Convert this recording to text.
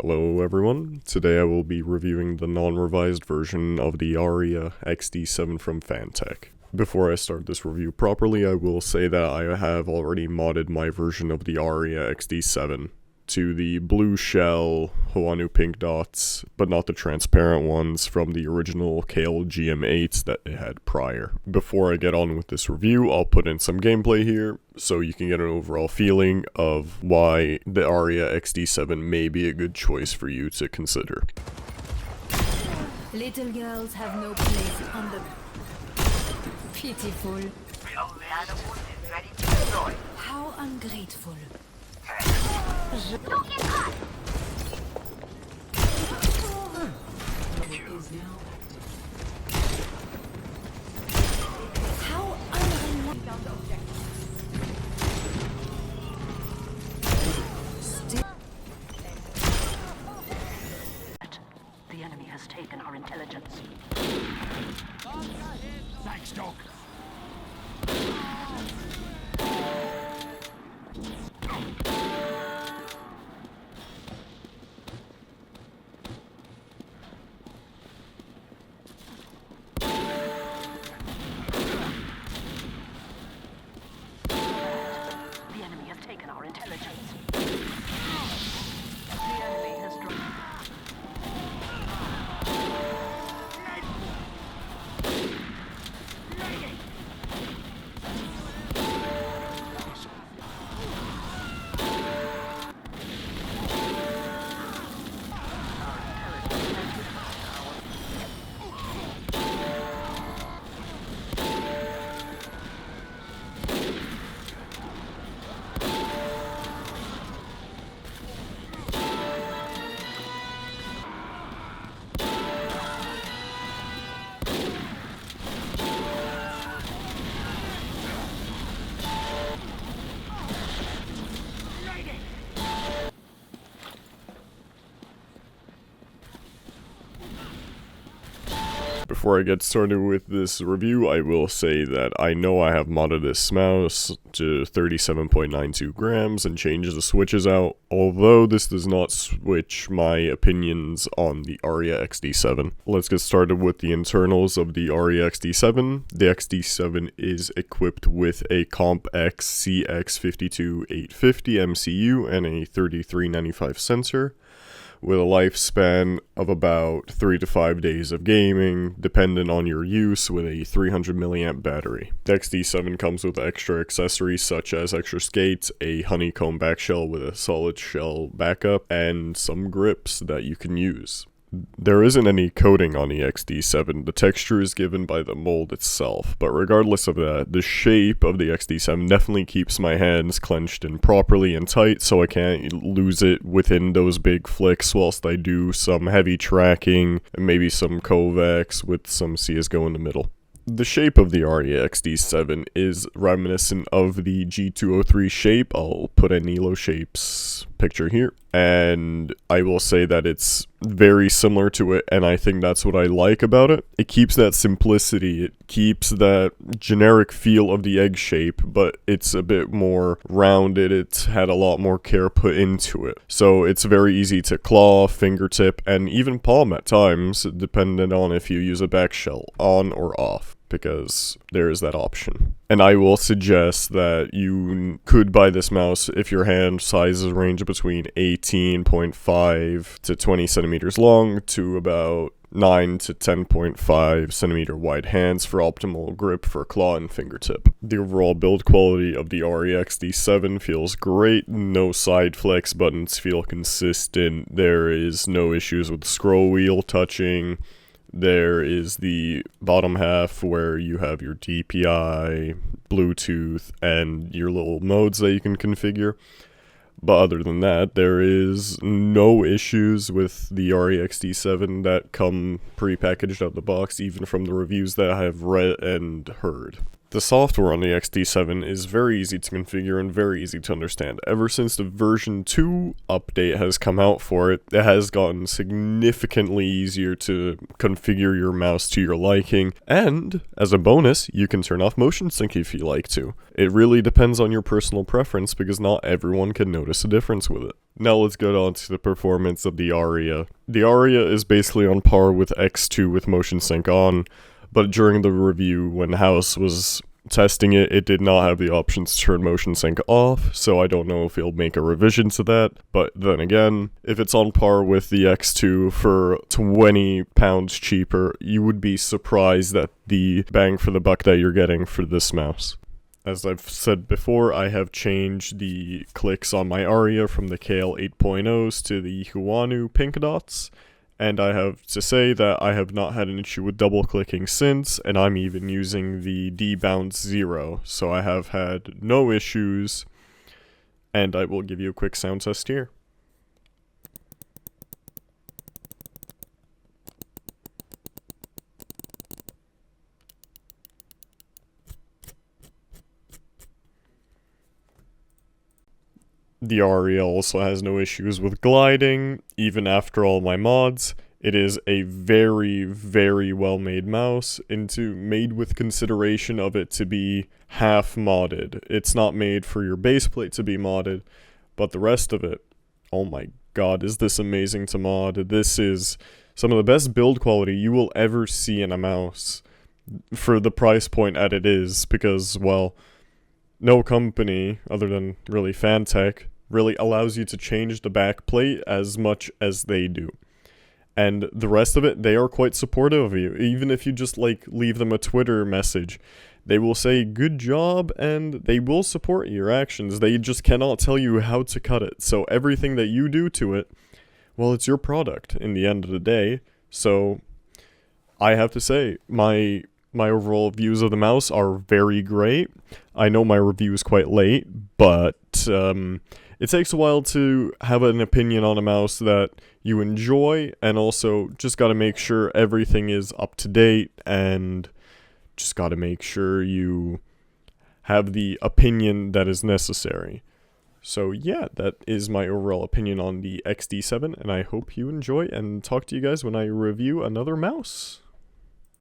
Hello everyone, today I will be reviewing the non-revised version of the Aria XD7 from Fantech. Before I start this review properly, I will say that I have already modded my version of the Aria XD7 to the blue shell Hoanu pink dots, but not the transparent ones from the original Kale GM8s that it had prior. Before I get on with this review, I'll put in some gameplay here, so you can get an overall feeling of why the Aria XD7 may be a good choice for you to consider. Little girls have no place on the... Pitiful. Ready to destroy. How ungrateful. How unrelenting. The enemy has taken our intelligence. Thanks, Doc. The enemy has taken our intelligence. The enemy has dropped. Before I get started with this review, I will say that I know I have modded this mouse to 37.92 grams and changed the switches out, although this does not switch my opinions on the Aria XD7. Let's get started with the internals of the Aria XD7. The XD7 is equipped with a Comp X CX52850 MCU and a 3395 sensor, with a lifespan of about 3 to 5 days of gaming, dependent on your use, with a 300 milliamp battery. The XD7 comes with extra accessories such as extra skates, a honeycomb back shell with a solid shell backup, and some grips that you can use. There isn't any coating on the XD7, the texture is given by the mold itself, but regardless of that, the shape of the XD7 definitely keeps my hands clenched in properly and tight, so I can't lose it within those big flicks whilst I do some heavy tracking, and maybe some Kovacs with some CSGO in the middle. The shape of the Aria XD7 is reminiscent of the G203 shape. I'll put an Elo Shapes picture here, and I will say that it's very similar to it, and I think that's what I like about it. It keeps that simplicity, it keeps that generic feel of the egg shape, but it's a bit more rounded, it's had a lot more care put into it. So it's very easy to claw, fingertip, and even palm at times, depending on if you use a back shell, on or off, because there is that option. And I will suggest that you could buy this mouse if your hand sizes range between 18.5 to 20 centimeters long to about 9 to 10.5 centimeter wide hands for optimal grip for claw and fingertip. The overall build quality of the Aria XD7 feels great, no side flex buttons feel consistent, there is no issues with scroll wheel touching. There is the bottom half where you have your DPI, Bluetooth, and your little modes that you can configure. But other than that, there is no issues with the Aria XD7 that come pre-packaged out of the box, even from the reviews that I have read and heard. The software on the XD7 is very easy to configure and very easy to understand. Ever since the version 2 update has come out for it, it has gotten significantly easier to configure your mouse to your liking, and as a bonus, you can turn off motion sync if you like to. It really depends on your personal preference because not everyone can notice a difference with it. Now let's go on to the performance of the Aria. The Aria is basically on par with X2 with motion sync on, but during the review, when House was testing it, it did not have the options to turn motion sync off, so I don't know if he'll make a revision to that. But then again, if it's on par with the X2 for £20 cheaper, you would be surprised at the bang for the buck that you're getting for this mouse. As I've said before, I have changed the clicks on my Aria from the KL 8.0s to the Huanu pink dots. And I have to say that I have not had an issue with double clicking since, and I'm even using the debounce 0, so I have had no issues, and I will give you a quick sound test here. The Aria also has no issues with gliding, even after all my mods. It is a very, very well made mouse, made with consideration of it to be half modded. It's not made for your base plate to be modded, but the rest of it, oh my god, is this amazing to mod. This is some of the best build quality you will ever see in a mouse for the price point at it is, because, well, no company, other than really Fantech, really allows you to change the back plate as much as they do. And the rest of it, they are quite supportive of you. Even if you just, leave them a Twitter message, they will say, good job, and they will support your actions. They just cannot tell you how to cut it. So everything that you do to it, well, it's your product in the end of the day. So I have to say, my overall views of the mouse are very great. I know my review is quite late, but it takes a while to have an opinion on a mouse that you enjoy, and also just got to make sure everything is up to date, and just got to make sure you have the opinion that is necessary. So yeah, that is my overall opinion on the XD7, and I hope you enjoy, and talk to you guys when I review another mouse.